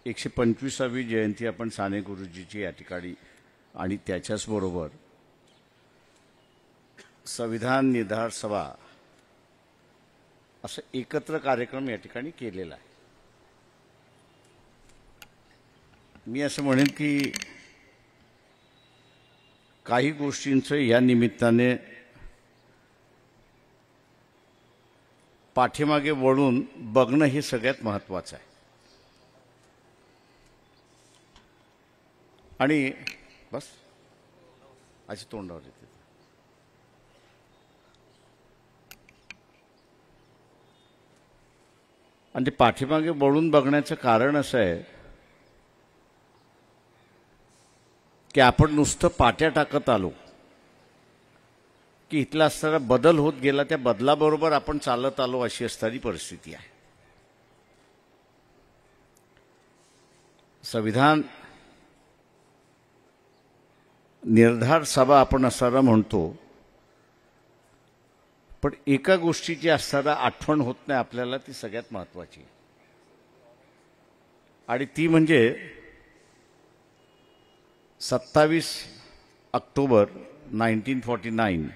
125वी जयंती आपण साने गुरुजीची या ठिकाणी आणि त्याच्याच बरोबर संविधान निर्धार सभा असा एकत्र कार्यक्रम या ठिकाणी केलेला आहे। मी असं म्हणेन की काही गोष्टींचं या निमित्ताने पाठीमागे वळून बघणं हे सगळ्यात महत्त्वाचं आहे। आणि बस अशी तोंडावर येते। आणि ते पाठीमागे वळून बघण्याचं कारण असं आहे की आपण नुसतं पाट्या टाकत आलो की इथला असणारा बदल होत गेला, त्या बदलाबरोबर आपण चालत आलो अशी असणारी परिस्थिती आहे। संविधान निर्धार सभा आपण असताना म्हणतो, पण एका गोष्टीची असताना आठवण होत नाही आपल्याला, ती सगळ्यात महत्त्वाची आहे आणि ती म्हणजे 27 ऑक्टोबर 1949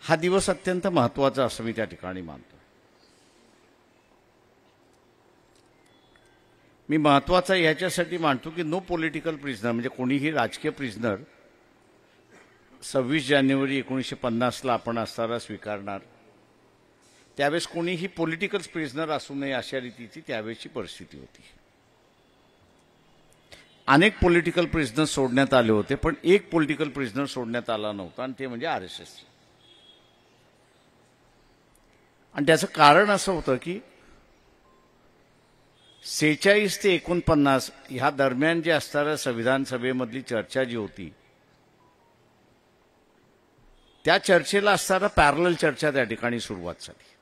हा दिवस अत्यंत महत्त्वाचा असं मी त्या ठिकाणी मानतो। मी महत्त्वाचा याच्यासाठी मानतो की नो पॉलिटिकल प्रिझनर, म्हणजे कोणीही राजकीय प्रिझनर 26 जानेवारी 1950ला आपण असताना स्वीकारणार, त्यावेळेस कोणीही पॉलिटिकल प्रिझनर असू नये अशा रीतीची त्यावेळेची परिस्थिती होती। अनेक पॉलिटिकल प्रिझनर सोडण्यात आले होते, पण एक पॉलिटिकल प्रिझनर सोडण्यात आला नव्हता आणि ते म्हणजे आरएसएस। आणि त्याचं कारण असं होतं की 46 ते 49 ह्या दरम्यान जे असणाऱ्या संविधान सभेमधली चर्चा जी होती, त्या चर्चेला असताना पॅरलल चर्चा त्या ठिकाणी सुरुवात झाली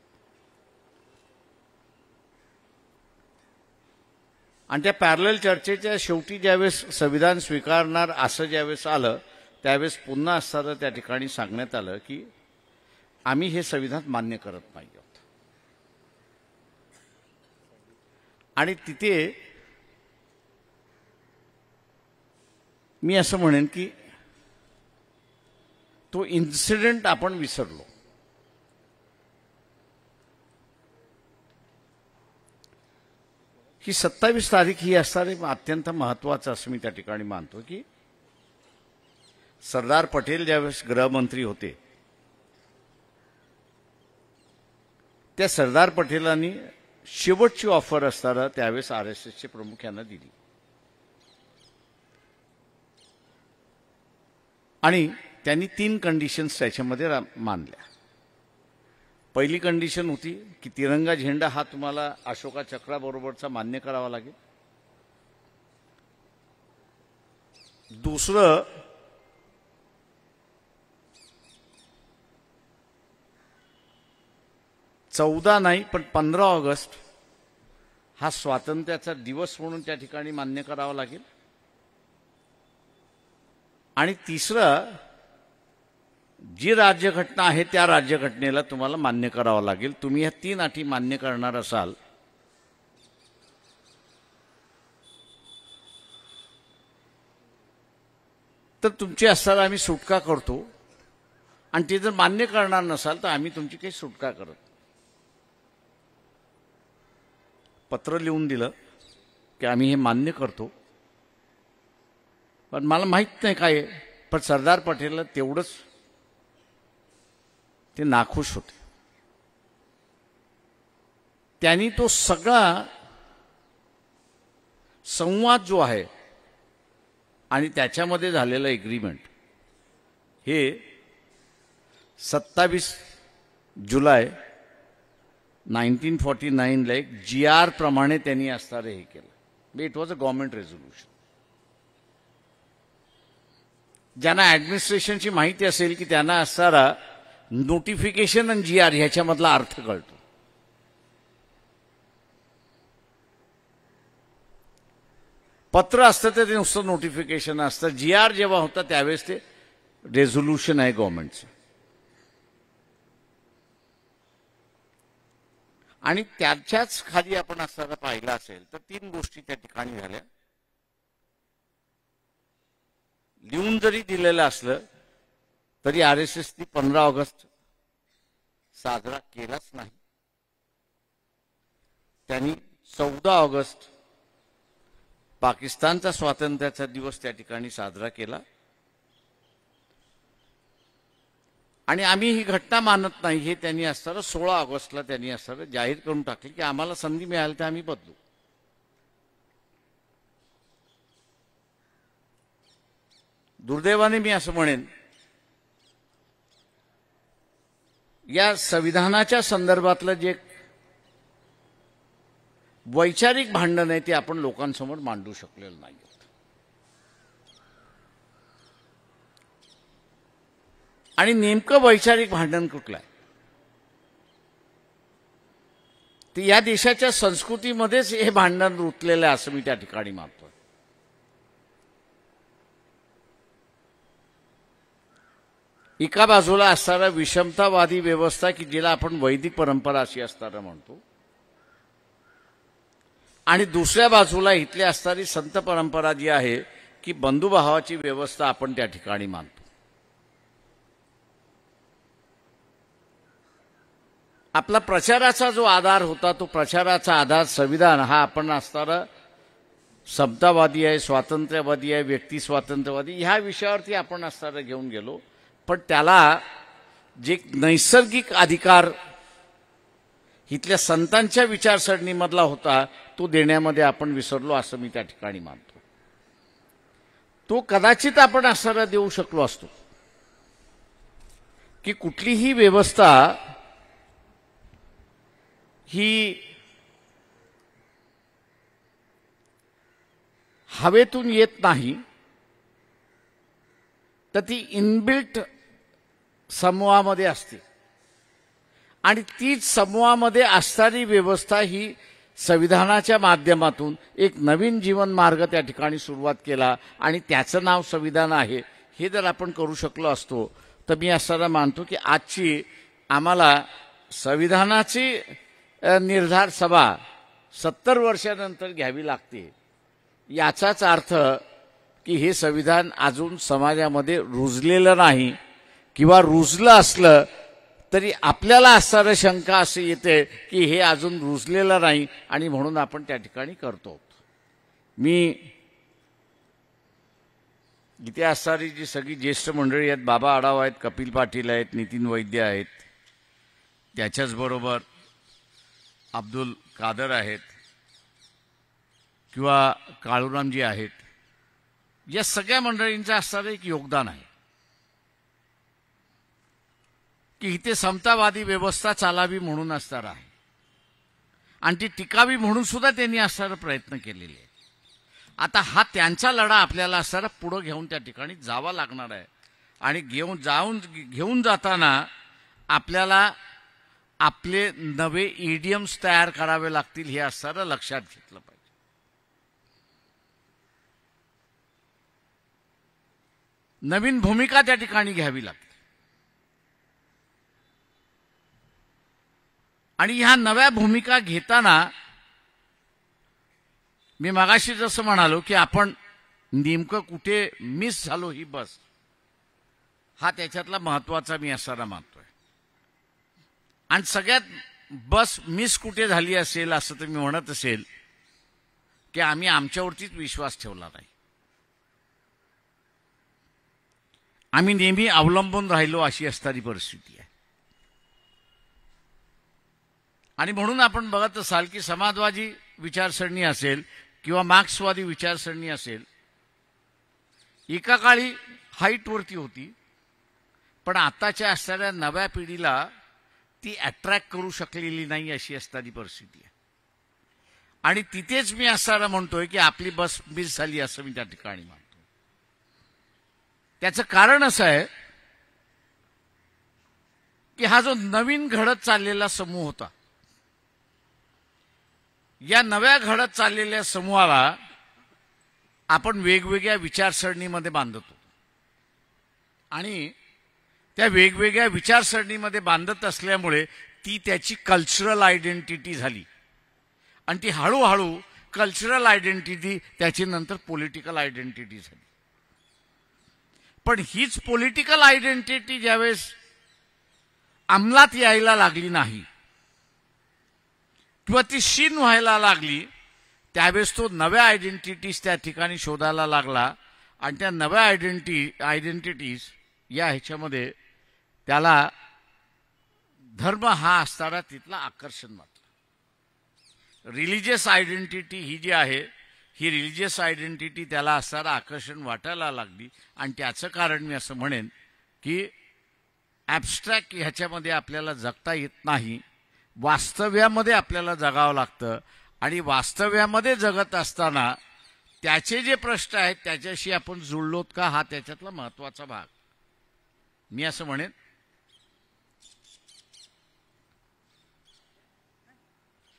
आणि त्या पॅरलल चर्चेच्या शेवटी ज्यावेळेस संविधान स्वीकारणार असं ज्यावेळेस आलं, त्यावेळेस पुन्हा असताना त्या ठिकाणी सांगण्यात आलं की आम्ही हे संविधान मान्य करत नाही आहोत। आणि तिथे मी असं म्हणेन की तो इन्सिडेंट आपण विसरलो। ही 27 तारीख ही असणारी अत्यंत महत्त्वाचं असं मी त्या ठिकाणी मानतो की सरदार पटेल ज्यावेळेस गृहमंत्री होते, त्या सरदार पटेलांनी शेवटची ऑफर असताना त्यावेळेस आरएसएसचे प्रमुख यांना दिली आणि त्यांनी 3 कंडिशन्स त्याच्यामध्ये मानल्या। पहिली कंडिशन होती की तिरंगा झेंडा हा तुम्हाला अशोका चक्राबरोबरचा मान्य करावा लागेल। दुसरं, चौदा नाही पण 15 ऑगस्ट हा स्वातंत्र्याचा दिवस म्हणून त्या ठिकाणी मान्य करावा लागेल। आणि तिसरं, जी राज्यघटना आहे त्या राज्यघटनेला तुम्हाला मान्य करावं लागेल। तुम्ही ह्या 3 अटी मान्य करणार असाल तर तुमची असताना आम्ही सुटका करतो, आणि ते जर मान्य करणार नसाल तर आम्ही तुमची काही सुटका करत। पत्र लिहून दिलं की आम्ही हे मान्य करतो, पण मला माहित नाही काय, पण सरदार पटेलला तेवढंच ते नाखुश होते। त्यांनी तो सगळा संवाद जो आहे आणि त्याच्यामध्ये झालेलं एग्रीमेंट हे 27 जुलै 1949 ला एक GR प्रमाणे त्यांनी असणारे हे केलं। It was a government resolution. ज्यांना ऍडमिनिस्ट्रेशनची माहिती असेल की त्यांना असणारा नोटिफिकेशन आणि GR ह्याच्यामधला अर्थ कळतो। पत्र असतं ते नुसतं नोटिफिकेशन असतं, GR जेव्हा होतं त्यावेळेस ते रेझोल्युशन आहे गव्हर्नमेंटचं। आणि त्याच्याच खाली आपण असताना पाहिलं असेल तर 3 गोष्टी त्या ठिकाणी झाल्या. लिहून जरी दिलेलं असलं तरी RSSनी 15 ऑगस्ट साजरा केलाच नाही. त्यांनी 14 ऑगस्ट पाकिस्तानचा स्वातंत्र्याचा दिवस त्या ठिकाणी साजरा केला. आणि आम्ही ही घटना मानत नाही हे त्यांनी असताना 16 ऑगस्टला त्यांनी असताना जाहीर करून टाकले की आम्हाला संधी मिळाली तर आम्ही बदलू. दुर्दैवाने मी असं म्हणेन या संविधानाच्या संदर्भातलं जे वैचारिक भांडण आहे ते आपण लोकांसमोर मांडू शकलेलं नाही. आणि नेमकं वैचारिक भांडण कुठलं आहे ते या देशाच्या संस्कृतीमध्येच हे भांडण रुतलेलं आहे असं मी त्या ठिकाणी मानतो. एका बाजूला असणारा विषमतावादी व्यवस्था की जिला आपण वैदिक परंपरा अशी असताना म्हणतो आणि दुसऱ्या बाजूला इथली असणारी संत परंपरा जी आहे की बंधुभावाची व्यवस्था आपण त्या ठिकाणी मानतो. आपला प्रचाराचा जो आधार होता तो प्रचाराचा आधार संविधान हा आपण असणारा समतावादी आहे, स्वातंत्र्यवादी आहे, व्यक्ती स्वातंत्र्यवादी ह्या विषयावरती आपण असणारा घेऊन गेलो. पण त्याला जे नैसर्गिक अधिकार इथल्या संतांच्या विचारसरणीमधला होता तो देण्यामध्ये आपण विसरलो असं मी त्या ठिकाणी मानतो. तो कदाचित आपण असणारा देऊ शकलो असतो की कुठलीही व्यवस्था ही हवेतून येत नाही तर ती इनबिल्ट समूहामध्ये असते आणि तीच समूहामध्ये असणारी व्यवस्था ही संविधानाच्या माध्यमातून एक नवीन जीवन मार्ग त्या ठिकाणी सुरुवात केला आणि त्याचं नाव संविधान आहे. हे जर आपण करू शकलो असतो तर मी असताना मानतो की आजची आम्हाला संविधानाची निर्धार सभा 70 वर्षानंतर घ्यावी लागते. याचाच अर्थ की हे संविधान अजून समाजामध्ये रुजलेलं नाही किंवा रुजलं असलं तरी आपल्याला असणारं शंका असे येते की हे अजून रुजलेलं नाही आणि म्हणून आपण त्या ठिकाणी करतो. मी इथे असणारी जी सगळी ज्येष्ठ मंडळी आहेत, बाबा आढाव आहेत, कपिल पाटील आहेत, नितीन वैद्य आहेत, त्याच्याचबरोबर अब्दुल कादर आहेत किंवा काळूरामजी आहेत, या सगळ्या मंडळींचं असणारं एक योगदान आहे की इथे समतावादी व्यवस्था चालावी म्हणून असणार आहे आणि ती टिकावी म्हणून सुद्धा त्यांनी असणारा प्रयत्न केलेले आहे. आता हा त्यांचा लढा आपल्याला असणारा पुढे घेऊन त्या ठिकाणी जावा लागणार आहे आणि घेऊन जाताना आपल्याला आपले नवे इडियम्स तयार करावे लागतील हे असणारं लक्षात घेतलं पाहिजे. नवीन भूमिका त्या ठिकाणी घ्यावी लागते आणि ह्या नव्या भूमिका घेताना मी मगाशी जसं म्हणालो की आपण नेमकं कुठे मिस झालो ही बस हा त्याच्यातला महत्वाचा मी असणारा मानतोय. आणि सगळ्यात बस मिस कुठे झाली असेल असं तर मी म्हणत असेल की आम्ही आमच्यावरतीच विश्वास ठेवला नाही. आम्ही नेहमी अवलंबून राहिलो अशी असणारी परिस्थिती आहे. आणि म्हणून आपण बघत असाल की समाजवादी विचारसरणी असेल किंवा मार्क्सवादी विचारसरणी असेल एका काळी हाईटवरती होती पण आताच्या असणाऱ्या नव्या पिढीला ती अट्रॅक्ट करू शकलेली नाही अशी असणारी परिस्थिती आहे. आणि तिथेच मी असणारा म्हणतोय की आपली बस मिस झाली असं मी त्या ठिकाणी मानतो. त्याचं कारण असं आहे की हा जो नवीन घडत चाललेला समूह होता या नव्या घडत चाललेल्या समूहाला आपण वेगवेगळ्या विचारसरणीमध्ये बांधत होतो आणि त्या वेगवेगळ्या विचारसरणीमध्ये बांधत असल्यामुळे ती त्याची कल्चरल आयडेंटिटी झाली आणि ती हळूहळू कल्चरल आयडेंटिटी त्याची नंतर पॉलिटिकल आयडेंटिटी झाली. पण हीच पॉलिटिकल आयडेंटिटी ज्यावेळेस अंमलात यायला लागली नाही किंवा ती क्षीण व्हायला लागली त्यावेळेस तो नव्या आयडेंटिटीज त्या ठिकाणी शोधायला लागला आणि त्या नव्या आयडेंटिटीज या ह्याच्यामध्ये त्याला धर्म हा असताना तिथला आकर्षण वाटलं. रिलिजियस आयडेंटिटी ही जी आहे ही रिलिजियस आयडेंटिटी त्याला असताना आकर्षण वाटायला लागली आणि त्याचं कारण मी असं म्हणेन की ॲबस्ट्रॅक्ट ह्याच्यामध्ये आपल्याला जगता येत नाही, वास्तव्यामध्ये आपल्याला जगावं लागतं आणि वास्तव्यामध्ये जगत असताना त्याचे जे प्रश्न आहेत त्याच्याशी आपण जुळलोत का हा त्याच्यातला महत्वाचा भाग. मी असं म्हणेन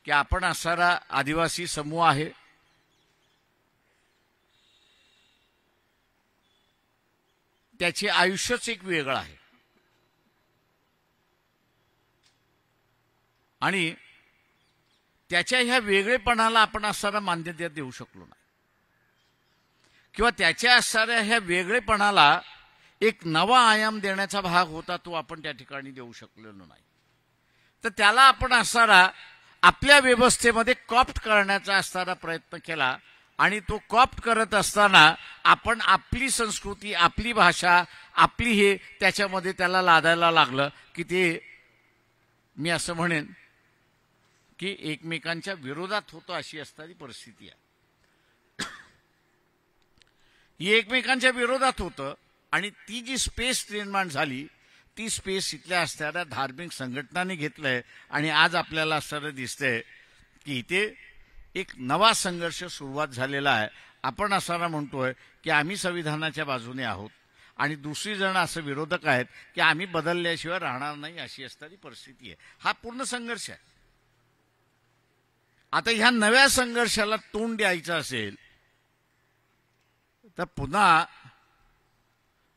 की आपण असणारा आदिवासी समूह आहे, त्याचे आयुष्यच एक वेगळं आहे आणि त्याच्या ह्या वेगळेपणाला आपण असणारा मान्यता देऊ शकलो नाही किंवा त्याच्या असणाऱ्या ह्या वेगळेपणाला एक नवा आयाम देण्याचा भाग होता तो आपण त्या ठिकाणी देऊ शकलेलो नाही. तर त्याला आपण असणारा आपल्या व्यवस्थेमध्ये कॉप्ट करण्याचा असणारा प्रयत्न केला आणि तो कॉप्ट करत असताना आपण आपली संस्कृती, आपली भाषा, आपली हे त्याच्यामध्ये त्याला लादायला लागलं की ते मी असं म्हणेन की एकमेकांच्या विरोधात होतं अशी असणारी परिस्थिती आहे. ही एकमेकांच्या विरोधात होतं आणि ती जी स्पेस निर्माण झाली ती स्पेस इथल्या असणाऱ्या धार्मिक संघटनांनी घेतलंय आणि आज आपल्याला असं दिसतंय की इथे एक नवा संघर्ष सुरुवात झालेला आहे. आपण असताना म्हणतोय की आम्ही संविधानाच्या बाजूने आहोत आणि दुसरी जण असं विरोधक आहेत की आम्ही बदलल्याशिवाय राहणार नाही अशी असणारी परिस्थिती आहे. हा पूर्ण संघर्ष आहे. आता ह्या नव्या संघर्षाला तोंड द्यायचं असेल तर पुन्हा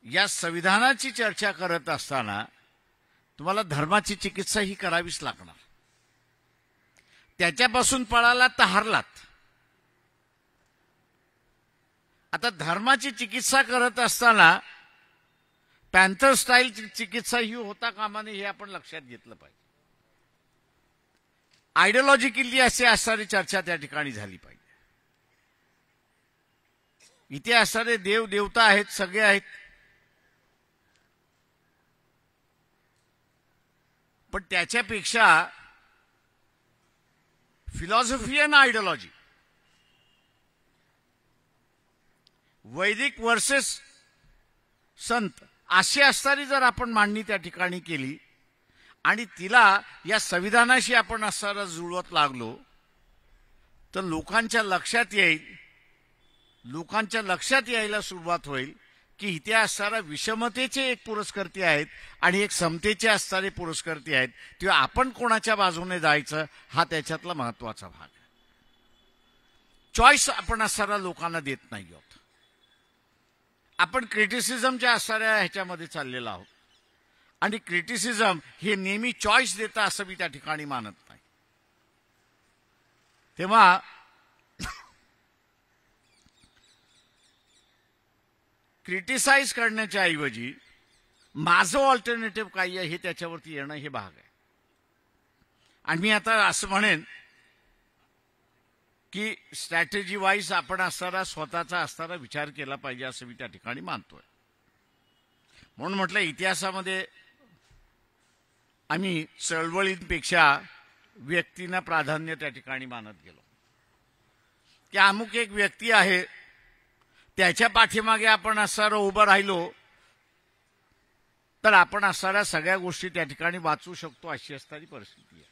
या संविधानाची चर्चा करत असताना तुम्हाला धर्माची चिकित्सा ही करावीच लागणार. त्याच्यापासून पळालात तर हारलात. आता धर्माची चिकित्सा करत असताना पॅन्थर स्टाईल चिकित्सा ही होता कामा नये हे आपण लक्षात घेतलं पाहिजे. आयडिओलॉजिकली असे असणारी चर्चा त्या ठिकाणी झाली पाहिजे. इथे असणारे देव देवता आहेत, सगळे आहेत, पण त्याच्यापेक्षा फिलॉसॉफी आणि आयडिओलॉजी, वैदिक वर्सेस संत अशी असणारी जर आपण मांडणी त्या ठिकाणी केली आणि तिला या संविधानाशी आपण असणारा जुळवत लागलो तर लोकांच्या लक्षात यायला सुरुवात होईल की इथे असणारा विषमतेचे एक पुरस्कर्ते आहेत आणि एक समतेचे असणारे पुरस्कर्ते आहेत. तेव्हा आपण कोणाच्या बाजूने जायचं हा त्याच्यातला महत्वाचा भाग आहे. चॉईस आपण असणारा लोकांना देत नाही आहोत. आपण क्रिटिसिझमच्या असणाऱ्या ह्याच्यामध्ये चाललेलो आहोत आणि क्रिटिसिझम हे नेहमी चॉईस देतं असं मी त्या ठिकाणी मानत नाही. तेव्हा क्रिटिसाइज करण्याच्या ऐवजी माझं ऑल्टरनेटिव्ह काय आहे हे त्याच्यावरती येणं हे भाग आहे. आणि मी आता असं म्हणेन की स्ट्रॅटेजी वाईज आपण असणारा स्वतःचा असणारा विचार केला पाहिजे असं मी त्या ठिकाणी मानतोय. म्हणून म्हटलं इतिहासामध्ये आम्ही चळवळींपेक्षा व्यक्तींना प्राधान्य त्या ठिकाणी मानत गेलो की अमुक एक व्यक्ती आहे त्याच्या पाठीमागे आपण असणारं उभं राहिलो तर आपण असणाऱ्या सगळ्या गोष्टी त्या ठिकाणी वाचू शकतो अशी असणारी परिस्थिती आहे.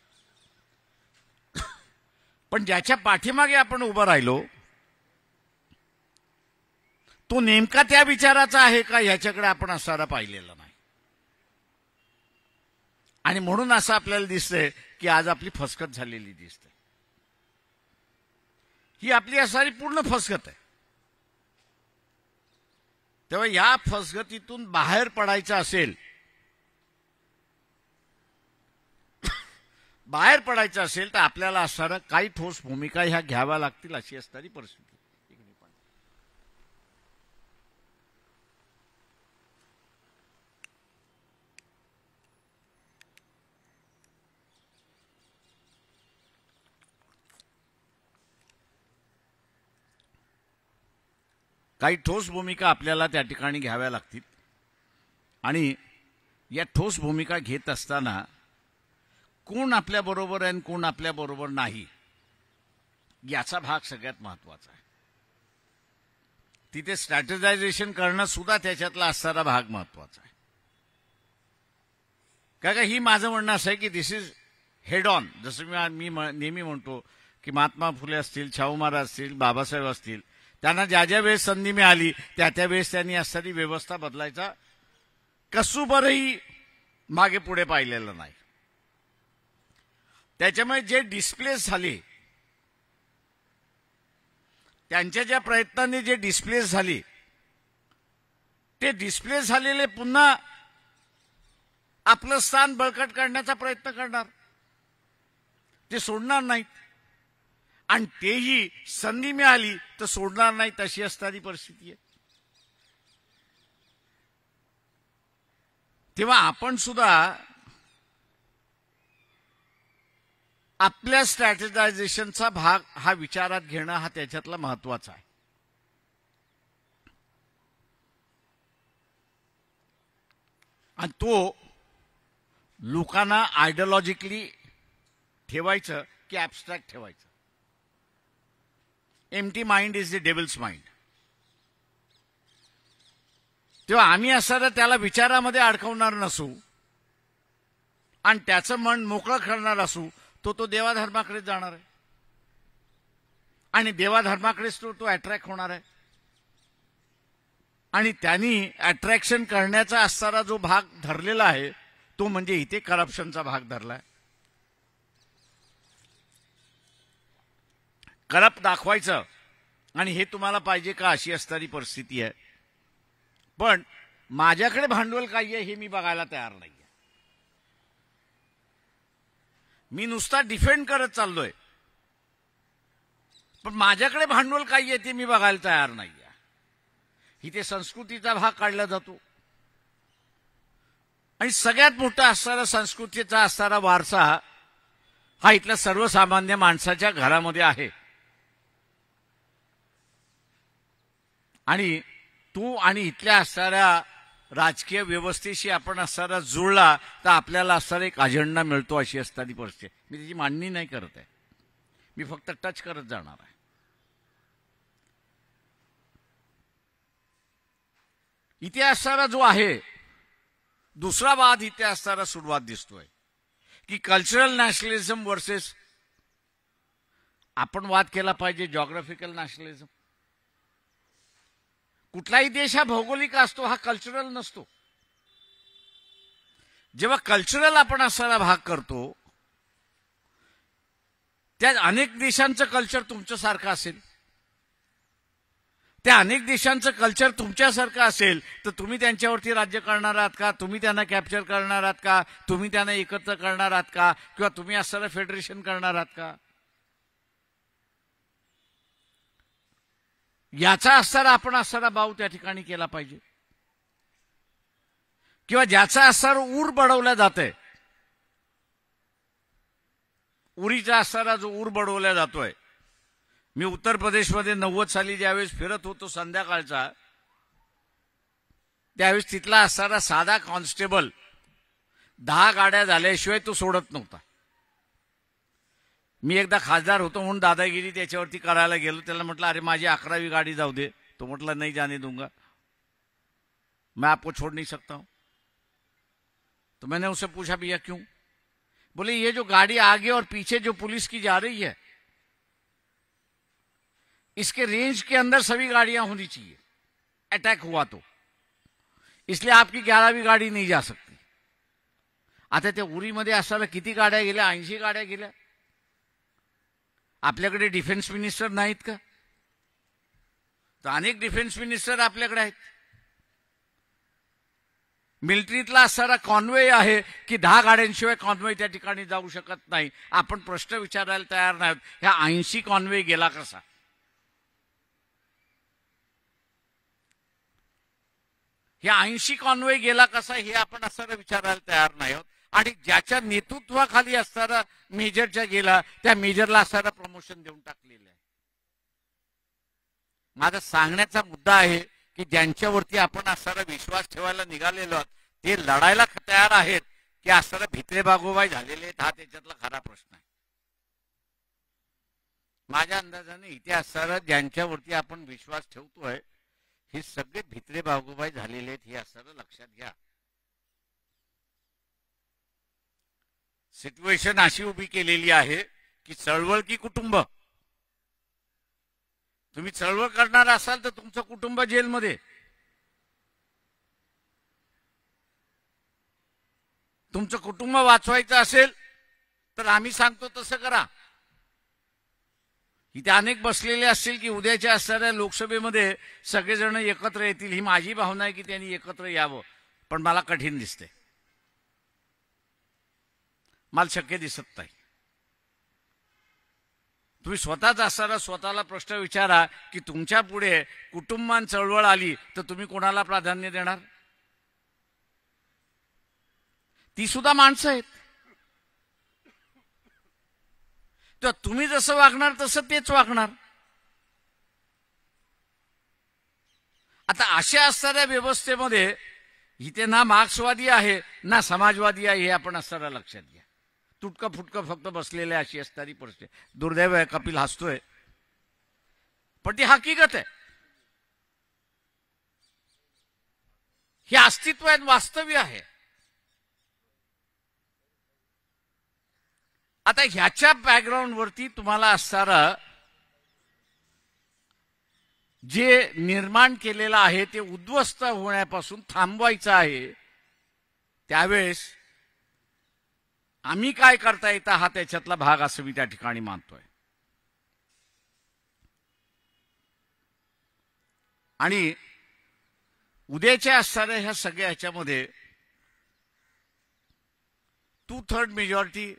पण ज्याच्या पाठीमागे आपण उभं राहिलो तो नेमका त्या विचाराचा आहे का ह्याच्याकडे आपण असणारा पाहिलेला नाही. आणि म्हणून असं आपल्याला दिसतंय की आज आपली फसगत झालेली दिसते. ही आपली असणारी पूर्ण फसगत आहे. तेव्हा या फसगतीतून बाहेर पडायचं असेल बाहेर पडायचं असेल तर आपल्याला असणारं काही ठोस भूमिका ह्या घ्याव्या लागतील अशी असणारी परिस्थिती. काही ठोस भूमिका आपल्याला त्या ठिकाणी घ्याव्या लागतील आणि या ठोस भूमिका घेत असताना कोण आपल्याबरोबर आहे आणि कोण आपल्याबरोबर नाही याचा भाग सगळ्यात महत्त्वाचा आहे. तिथे स्ट्रॅटेजायझेशन करणं सुद्धा त्याच्यातला असणारा भाग महत्त्वाचा आहे. का ही माझं म्हणणं असं आहे की दिस इज हेड ऑन. जसं मी नेहमी म्हणतो की महात्मा फुले असतील, शाहू महाराज असतील, बाबासाहेब असतील, त्यांना ज्या ज्या वेळेस संधी मिळाली त्या त्या वेळेस त्यांनी असणारी व्यवस्था बदलायचा कसुबरही मागे पुढे पाहिलेलं नाही. त्याच्यामुळे जे डिस्प्लेस झाले, त्यांच्या ज्या प्रयत्नांनी जे डिस्प्लेस झाले, ते डिस्प्लेस झालेले पुन्हा आपलं स्थान बळकट करण्याचा प्रयत्न करणार, ते सोडणार नाहीत. आणि तेही संधी मिळाली तर सोडणार नाही तशी असणारी परिस्थिती आहे. तेव्हा आपण सुद्धा आपल्या स्ट्रॅटेजायझेशनचा भाग हा विचारात घेणं हा त्याच्यातला महत्त्वाचा आहे. आणि तो लोकांना आयडिओलॉजिकली ठेवायचं की ॲब्स्ट्रॅक्ट ठेवायचं. Empty mind is the devil's mind. तेव्हा आम्ही असं त्याला विचारामध्ये अडकवणार नसू आणि त्याचं मन मोकळं करणार असू, तो देवाधर्माकडे जाणार आहे आणि देवाधर्माकडेच तो अट्रॅक्ट होणार आहे. आणि त्यांनी अट्रॅक्शन करण्याचा असणारा जो भाग धरलेला आहे तो म्हणजे इथे करप्शनचा भाग धरलाय. करप्ट दाखवायचं आणि हे तुम्हाला पाहिजे का अशी असणारी परिस्थिती आहे. पण माझ्याकडे भांडवल काय आहे हे मी बघायला तयार नाही. मी नुसता डिफेंड करत चाललोय, पण माझ्याकडे भांडवल काय आहे ते मी बघायला तयार नाही. इथे संस्कृतीचा भाग काढला जातो आणि सगळ्यात मोठा असणारा संस्कृतीचा असणारा वारसा हा इथल्या सर्वसामान्य माणसाच्या घरामध्ये आहे. आणि तो आणि इथल्या असणाऱ्या राजकीय व्यवस्थेशी आपण असणारा जुळला तर आपल्याला असणारा एक अजेंडा मिळतो अशी असणारी परिस्थिती. मी त्याची मांडणी नाही करत आहे, मी फक्त टच करत जाणार आहे. इथे असणारा जो आहे दुसरा वाद इथे असणारा सुरुवात दिसतोय की कल्चरल नॅशनलिझम वर्सेस आपण वाद केला पाहिजे जॉग्राफिकल नॅशनलिझम. कुठलाही देश हा भौगोलिक असतो, हा कल्चरल नसतो. जेव्हा कल्चरल आपण असायला भाग करतो त्या अनेक देशांचं कल्चर तुमच्यासारखं असेल, त्या अनेक देशांचं कल्चर तुमच्यासारखं असेल तर तुम्ही त्यांच्यावरती राज्य करणार आहात का? तुम्ही त्यांना कॅप्चर करणार आहात का? तुम्ही त्यांना एकत्र करणार आहात का? किंवा तुम्ही असणारं फेडरेशन करणार आहात का? याचा असणारा आपण असणारा भाव त्या ठिकाणी केला पाहिजे. किंवा ज्याचा असणारा ऊर बडवला जातोय, उरीचा असणारा जो ऊर बडवला जातोय. मी उत्तर प्रदेशमध्ये 90 साली ज्यावेळेस फिरत होतो संध्याकाळचा, त्यावेळेस तिथला असणारा साधा कॉन्स्टेबल 10 गाड्या झाल्याशिवाय तो सोडत नव्हता. मी एकदा खासदार होतो म्हणून दादागिरी त्याच्यावरती करायला गेलो. त्याला म्हटलं अरे माझी 11वी गाडी जाऊ दे. तो म्हटला नहीं जाने दूंगा, मैं आपको छोड़ नहीं सकता हूं. तो मैंने उससे पूछा भैया क्यों? बोले ये जो गाड़ी आगे और पीछे जो पुलिस की जा रही है इसके रेंज के अंदर सभी गाड़ियां होनी चाहिए, अटैक हुआ तो, इसलिए आपकी 11वी गाड़ी नहीं जा सकती. आता त्या उरीमध्ये असताना किती गाड्या गेल्या? 80 गाड्या गेल्या. आपल्याकडे डिफेन्स मिनिस्टर नाहीत का? तर अनेक डिफेन्स मिनिस्टर आपल्याकडे आहेत. मिलिटरीतला असणारा कॉन्वे आहे की 10 गाड्यांशिवाय कॉन्वे त्या ठिकाणी जाऊ शकत नाही. आपण प्रश्न विचारायला तयार नाहीत. ह्या 80 कॉन्वे गेला कसा? ह्या 80 कॉन्वे गेला कसा हे आपण असणारा विचारायला तयार नाही आहोत. आणि ज्याच्या नेतृत्वाखाली असणारा मेजरच्या गेला त्या मेजरला असणारा प्रमोशन देऊन टाकलेलं आहे. माझा सांगण्याचा मुद्दा आहे की ज्यांच्यावरती आपण असणारा विश्वास ठेवायला निघालेलो आहोत ते लढायला तयार आहेत की असणारा भित्रे बागोबाई झालेले आहेत, हा त्याच्यातला खरा प्रश्न आहे. माझ्या अंदाजाने इथे असणारा ज्यांच्यावरती आपण विश्वास ठेवतोय हे सगळे भित्रे बागोबाई झालेले आहेत, हे असणारं लक्षात घ्या. सिच्युएशन अशी उभी केलेली आहे की चळवळ की कुटुंब. तुम्ही चळवळ करणार असाल तर तुमचं कुटुंब जेलमध्ये, तुमचं कुटुंब वाचवायचं असेल तर आम्ही सांगतो तसं करा. इथे अनेक बसलेले असतील की उद्याच्या असणाऱ्या लोकसभेमध्ये सगळेजण एकत्र येतील. ही माझी भावना आहे की त्यांनी एकत्र यावं, पण मला कठीण दिसते, मला शक्य दिसत नाही. तुम्ही स्वतःच असणारा स्वतःला प्रश्न विचारा की तुमच्या पुढे कुटुंबान चळवळ आली तर तुम्ही कोणाला प्राधान्य देणार? ती सुद्धा माणसं आहेत. तर तुम्ही जसं वागणार तसं तेच वागणार. आता अशा असणाऱ्या व्यवस्थेमध्ये इथे ना मार्क्सवादी आहे ना समाजवादी आहे, हे आपण असणारा लक्षात घ्या. तुटकं फुटकं फक्त बसलेले अशी असणारी परिस्थिती. दुर्दैव आहे, कपिल हसतोय, पण ती हकीकत आहे. हे अस्तित्व आहे, वास्तव्य आहे. आता ह्याच्या बॅकग्राऊंडवरती तुम्हाला असणारा जे निर्माण केलेलं आहे ते उद्ध्वस्त होण्यापासून थांबवायचं आहे. त्यावेळेस आम्ही काय करता येतं हा त्याच्यातला भाग असं मी त्या ठिकाणी मानतोय. आणि उद्याच्या असणाऱ्या ह्या सगळ्या ह्याच्यामध्ये 2/3 मेजॉरिटी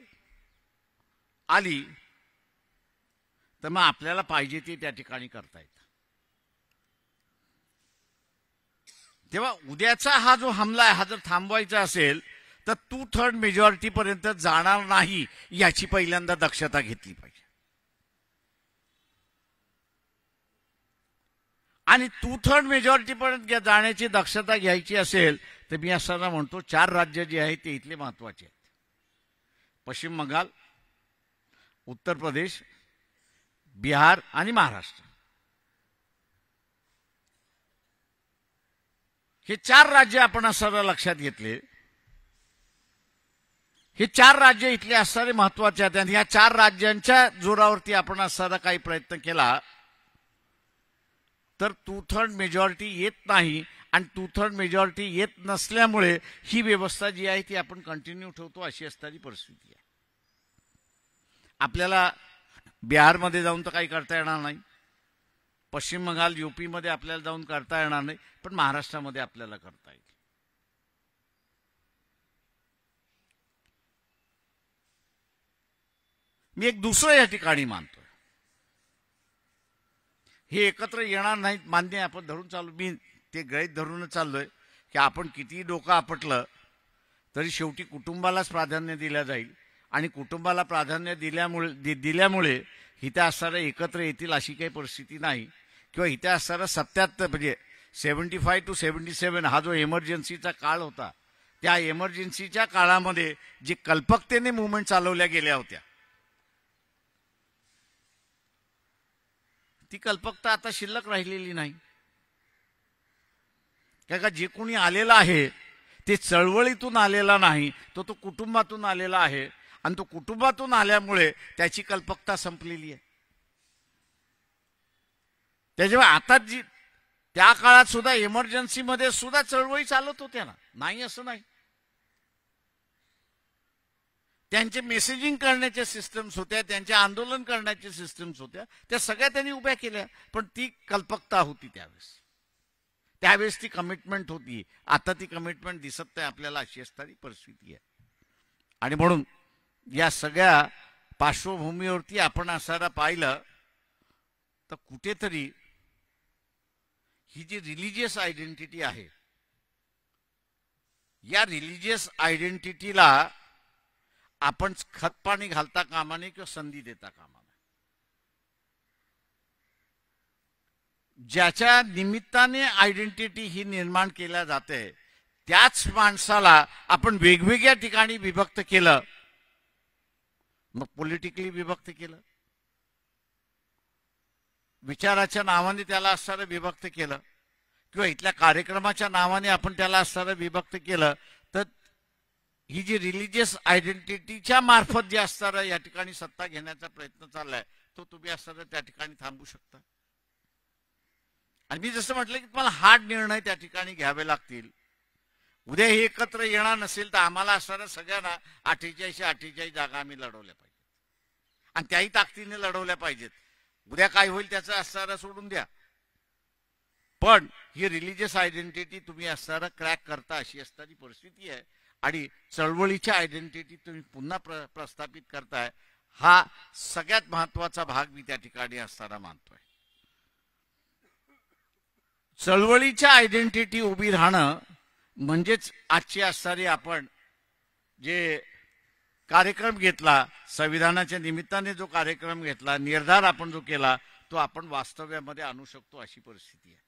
आली तर मग आपल्याला पाहिजे ते त्या ठिकाणी करता येतं. तेव्हा उद्याचा हा जो हमला आहे हा जर थांबवायचा असेल तर 2/3 मेजॉरिटी पर्यंत जाणार नाही याची पहिल्यांदा दक्षता घेतली पाहिजे. आणि 2/3 मेजॉरिटी पर्यंत जाण्याची दक्षता घ्यायची असेल तर मी असताना म्हणतो 4 राज्य जे आहेत ते इथले महत्वाचे आहेत. पश्चिम बंगाल, उत्तर प्रदेश, बिहार आणि महाराष्ट्र. हे 4 राज्य आपण असं लक्षात घेतले. हे 4 राज्य इथले असणारे महत्वाचे आहेत. आणि या 4 राज्यांच्या जोरावरती आपण असणारा काही प्रयत्न केला तर 2/3 मेजॉरिटी येत नाही. आणि 2/3 मेजॉरिटी येत नसल्यामुळे ही व्यवस्था जी आहे ती आपण कंटिन्यू ठेवतो अशी असणारी परिस्थिती आहे. आपल्याला बिहारमध्ये जाऊन तर काही करता येणार नाही, पश्चिम बंगाल यूपी मध्ये आपल्याला जाऊन करता येणार नाही, पण महाराष्ट्रामध्ये आपल्याला करता येईल. मी एक दुसरं या ठिकाणी मानतोय, हे एकत्र येणार नाहीत मान्य आपण धरून चालू. मी ते गृहीत धरूनच चाललोय की आपण किती डोकं आपटलं तरी शेवटी कुटुंबालाच प्राधान्य दिलं जाईल. आणि कुटुंबाला प्राधान्य दिल्यामुळे इथे असणारे एकत्र येतील अशी काही परिस्थिती नाही. किंवा इथे असणारा 77 म्हणजे 75 to 77 हा जो इमर्जन्सीचा काळ होता त्या इमर्जन्सीच्या काळामध्ये जे कल्पकतेने मुवमेंट चालवल्या गेल्या होत्या ती कल्पकता आता शिल्लक राहिलेली नाही. का जे कोणी आलेला आहे ते चळवळीतून आलेला नाही, तो कुटुंबातून आलेला आहे. आणि तो कुटुंबातून आल्यामुळे त्याची कल्पकता संपलेली आहे. त्याच्यामुळे आता जी त्या काळात सुद्धा इमर्जन्सीमध्ये सुद्धा चळवळी चालत होत्या ना, नाही असं नाही. त्यांचे मेसेजिंग करण्याच्या सिस्टम्स होत्या, त्यांचे आंदोलन करण्याच्या सिस्टम्स होत्या, त्या सगळ्या त्यांनी उभ्या केल्या. पण ती कल्पकता होती त्यावेळेस. त्यावेळेस ती कमिटमेंट होती. आता ती कमिटमेंट दिसत नाही आपल्याला, अशी असणारी परिस्थिती आहे. आणि म्हणून या सगळ्या पार्श्वभूमीवरती आपण असं पाहिलं तर कुठेतरी ही जी रिलिजियस आयडेंटिटी आहे, या रिलिजियस आयडेंटिटीला आपण खतपाणी घालता कामा नये किंवा संधी देता कामा नये. ज्याच्या निमित्ताने आयडेंटिटी ही निर्माण केल्या जाते त्याच माणसाला आपण वेगवेगळ्या ठिकाणी विभक्त केलं, मग पॉलिटिकली विभक्त केलं, विचाराच्या नावाने त्याला असणारं विभक्त केलं, किंवा इथल्या कार्यक्रमाच्या नावाने आपण त्याला असणारं विभक्त केलं, तर ही जी रिलिजियस आयडेंटिटीच्या मार्फत जे असणारं या ठिकाणी सत्ता घेण्याचा प्रयत्न चाललाय तो तुम्ही असणारं त्या ठिकाणी थांबू शकता. आणि मी जसं म्हटलं की तुम्हाला हार्ड निर्णय त्या ठिकाणी घ्यावे लागतील. उद्या हे एकत्र येणार नसेल तर आम्हाला असणाऱ्या सगळ्यांना 48 जागा आम्ही लढवल्या पाहिजेत आणि त्याही ताकदीने लढवल्या पाहिजेत. उद्या काय होईल त्याचं असणारा सोडून द्या, पण ही रिलिजियस आयडेंटिटी तुम्ही असणारा क्रॅक करता अशी असणारी परिस्थिती आहे. आणि चळवळीच्या आयडेंटिटी तुम्ही पुन्हा प्रस्थापित करताय, हा सगळ्यात महत्वाचा भाग मी त्या ठिकाणी असताना मानतोय. चळवळीच्या आयडेंटिटी उभी राहणं म्हणजेच आजची असणारी आपण जे कार्यक्रम घेतला, संविधानाच्या निमित्ताने जो कार्यक्रम घेतला, निर्धार आपण जो केला तो आपण वास्तव्यामध्ये आणू शकतो अशी परिस्थिती आहे.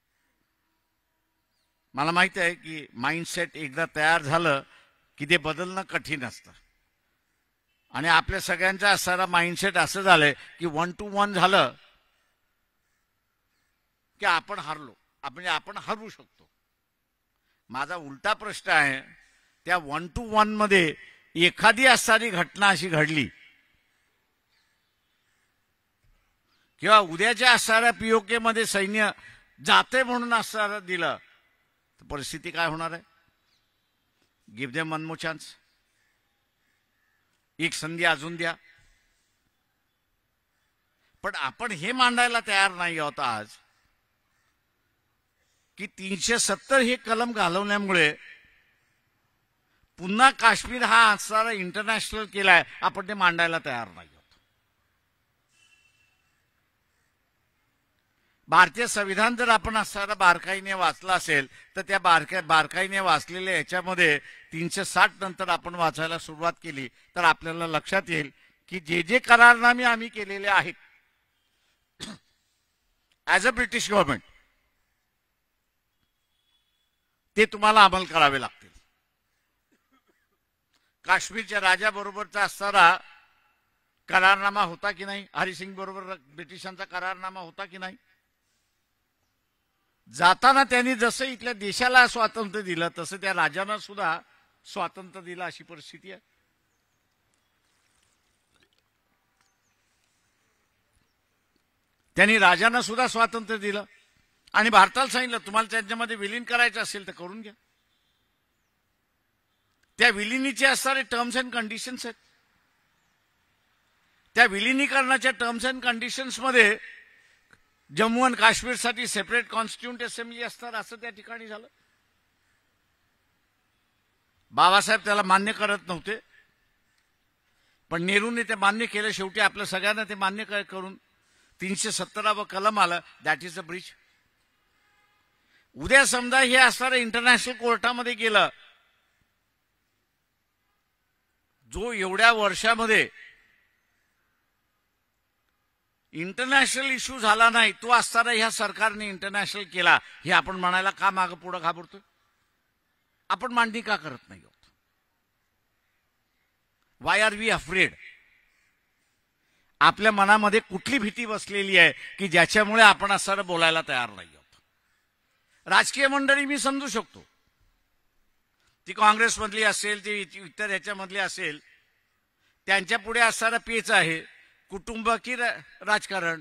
मला माहित आहे की माइंडसेट एकदा तयार झालं की ते बदलणं कठीण असतं. आणि आपल्या सगळ्यांचा असणारा माइंडसेट असं झालंय की 1 to 1 झालं की आपण हारलो, म्हणजे आपण हरू शकतो. माझा उलटा प्रश्न आहे, त्या 1 to 1 मध्ये एखादी असणारी घटना अशी घडली किंवा उद्याच्या असणाऱ्या पीओके मध्ये सैन्य जाते म्हणून असणारं दिलं तर परिस्थिती काय होणार आहे? Give them one more chance, एक संधी अजून द्या. पण आपण हे मांडायला तयार नाही आहोत आज की 370 हे कलम घालवण्यामुळे पुन्हा काश्मीर हा असणारा इंटरनॅशनल केलाय, आपण ते मांडायला तयार नाही आहोत. भारतीय संविधान जर आपण असणारा बारकाईने वाचला असेल तर त्या बारकाईने वाचलेल्या याच्यामध्ये 360 नंतर आपण वाचायला सुरुवात केली तर आपल्याला लक्षात येईल की जे जे करारनामे आम्ही केलेले आहेत ऍज अ ब्रिटिश गव्हर्नमेंट ते तुम्हाला अंमल करावे लागतील. काश्मीरच्या राजाबरोबरचा असणारा करारनामा होता की नाही? हरिसिंग बरोबर ब्रिटिशांचा करारनामा होता की नाही? जाताना त्यांनी जसं इथल्या देशाला स्वातंत्र्य दिलं तसं त्या राजांना सुद्धा स्वातंत्र्य दिलं अशी परिस्थिती आहे. त्यांनी राजांना सुद्धा स्वातंत्र्य दिलं आणि भारताला सांगितलं तुम्हाला त्यांच्यामध्ये विलीन करायचं असेल तर करून घ्या. त्या विलिनीचे असणारे टर्म्स अँड कंडिशन्स आहेत. त्या विलिनीकरणाच्या टर्म्स अँड कंडिशन्स मध्ये जम्मू आणि काश्मीरसाठी सेपरेट कॉन्स्टिट्यूंट असेंब्ली असणार असं त्या ठिकाणी झालं. बाबासाहेब त्याला मान्य करत नव्हते, पण नेहरूने ते मान्य केलं. शेवटी आपल्या सगळ्यांना ते मान्य करून 317वा कलम आलं, दॅट इज अ ब्रिज. उद्या समजा हे असणारं इंटरनॅशनल कोर्टामध्ये गेलं, जो एवढ्या वर्षामध्ये इंटरनॅशनल इश्यू झाला नाही तो असताना ह्या सरकारने इंटरनॅशनल केला, हे आपण म्हणायला का मागं पुढं घाबरतोय? आपण मांडणी का करत नाही आहोत? Why are we afraid? आपल्या मनामध्ये कुठली भीती बसलेली आहे की ज्याच्यामुळे आपण असं बोलायला तयार नाही आहोत? राजकीय मंडळी मी समजू शकतो, ती काँग्रेसमधली असेल, ती इतर ह्याच्यामधली असेल, त्यांच्या पुढे असणारा पेच आहे कुटुंब की राजकारण.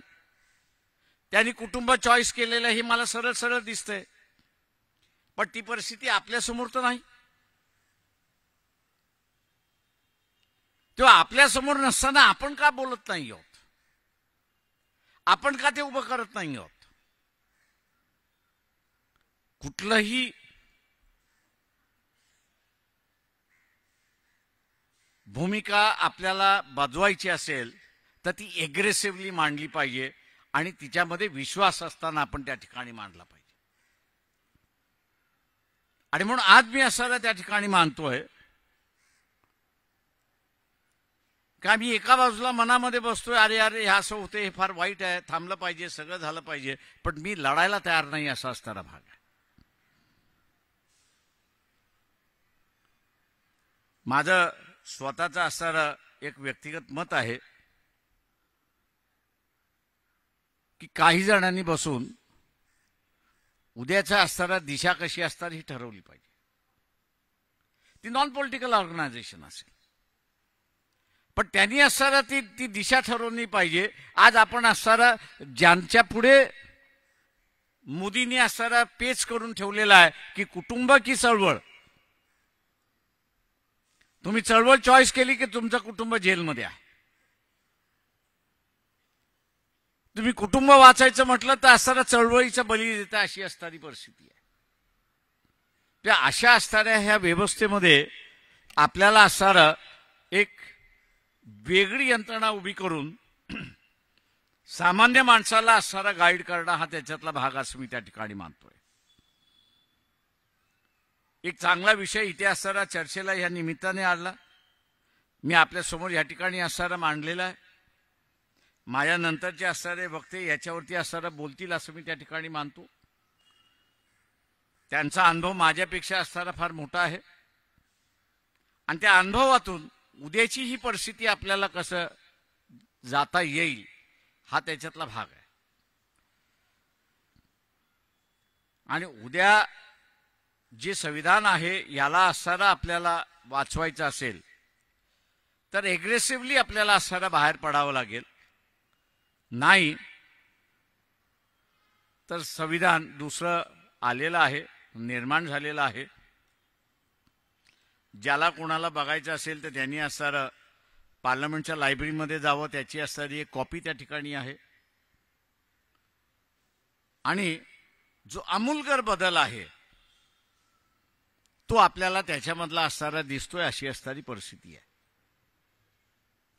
त्यांनी कुटुंब चॉईस केलेलं हे मला सरळ सरळ दिसतंय, पण ती परिस्थिती आपल्यासमोर तर नाही. तेव्हा आपल्यासमोर नसताना आपण का बोलत नाही आहोत? आपण का ते उभं करत नाही आहोत? कुठलंही भूमिका आपल्याला बजवायची असेल तर ती एग्रेसिव्हली मांडली पाहिजे आणि तिच्यामध्ये विश्वास असताना आपण त्या ठिकाणी मांडला पाहिजे. आणि म्हणून आज मी असायला त्या ठिकाणी मानतोय का मी एका बाजूला मनामध्ये बसतोय, अरे अरे हे असं होते, हे फार वाईट आहे, थांबलं पाहिजे, सगळं झालं पाहिजे, पण मी लढायला तयार नाही असा असणारा भाग आहे. माझं स्वतःचं असणारं एक व्यक्तिगत मत आहे की काही जणांनी बसून उद्याच्या असणारा दिशा कशी असणार ही ठरवली पाहिजे. ती नॉन पॉलिटिकल ऑर्गनायझेशन असेल, पण त्यांनी असणारा ती दिशा ठरवली पाहिजे. आज आपण असणारा ज्यांच्या पुढे मोदींनी असणारा पेच करून ठेवलेला आहे की कुटुंब की चळवळ, तुम्ही चळवळ चॉईस केली की तुमचं कुटुंब जेलमध्ये आहे. तुम्ही कुटुंब वाचायचं म्हटलं तर असणारा चळवळीचा बळी देता अशी असणारी परिस्थिती आहे. त्या अशा असणाऱ्या ह्या व्यवस्थेमध्ये आपल्याला असणारं एक वेगळी यंत्रणा उभी करून सामान्य माणसाला असणारा गाईड करणं हा त्याच्यातला भाग असं मी त्या ठिकाणी मानतोय. एक चांगला विषय इथे असणारा चर्चेला या निमित्ताने आणला, मी आपल्यासमोर या ठिकाणी असणारा मांडलेला आहे. माझ्या नंतरचे असणारे वक्ते याच्यावरती असणारा बोलतील असं मी त्या ठिकाणी मानतो. त्यांचा अनुभव माझ्यापेक्षा असणारा फार मोठा आहे आणि त्या अनुभवातून उद्याची ही परिस्थिती आपल्याला कसं जाता येईल हा त्याच्यातला भाग आहे. आणि उद्या जे संविधान आहे याला असणारा आपल्याला वाचवायचं असेल तर एग्रेसिव्हली आपल्याला असणारा बाहेर पडावं लागेल. नाही तर संविधान दुसरं आलेलं आहे, निर्माण झालेलं आहे. ज्याला कोणाला बघायचं असेल तर त्यांनी असणारं पार्लमेंटच्या लायब्ररीमध्ये जावं, त्याची असणारी एक कॉपी त्या ठिकाणी आहे. आणि जो आमूलकर बदल आहे तो आपल्याला त्याच्यामधला असणारा दिसतोय अशी असणारी परिस्थिती आहे.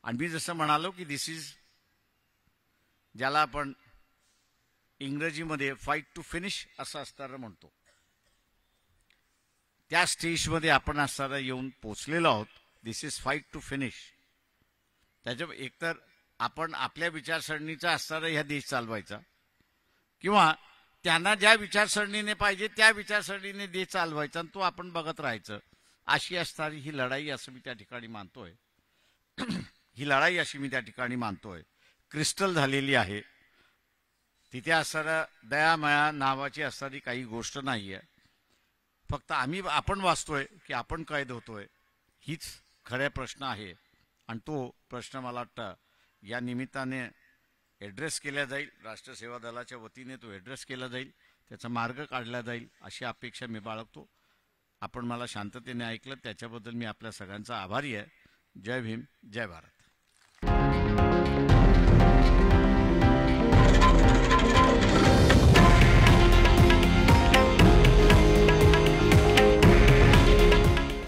आणि मी जसं म्हणालो की दिस इज, ज्याला आपण इंग्रजीमध्ये फाईट टू फिनिश असं असणारं म्हणतो, त्या स्टेजमध्ये आपण असणारा येऊन पोचलेलो आहोत. दिस इज फाईट टू फिनिश. त्याच्या एकतर आपण आपल्या विचारसरणीचा असणारा ह्या देश चालवायचा किंवा त्यांना ज्या विचारसरणीने पाहिजे त्या विचारसरणीने देश चालवायचा आणि तो आपण बघत राहायचं, अशी असणारी ही लढाई असं मी त्या ठिकाणी मानतोय. ही लढाई अशी मी त्या ठिकाणी मानतोय क्रिस्टल झालेली आहे. तिथे असणारा दयामया नावाची असणारी काही गोष्ट नाही आहे. फक्त आपण वाचतोय की आपण कैद होतोय हीच खऱ्या प्रश्न आहे. आणि तो प्रश्न मला वाटतं या निमित्ताने ॲड्रेस केला जाईल, राष्ट्रसेवा दलाच्या वतीने तो ॲड्रेस केला जाईल, त्याचा मार्ग काढला जाईल अशी अपेक्षा मी बाळगतो. आपण मला शांततेने ऐकलं त्याच्याबद्दल मी आपल्या सगळ्यांचा आभारी आहे. जय भीम, जय भारत.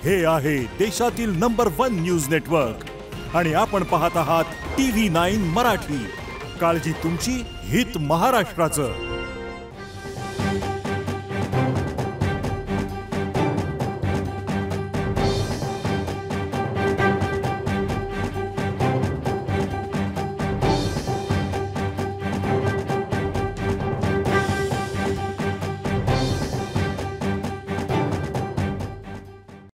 हे आहे देशातील नंबर 1 न्यूज नेटवर्क आणि आपण पाहत आहात TV9 मराठी. काळजी तुमची, हित महाराष्ट्राचं.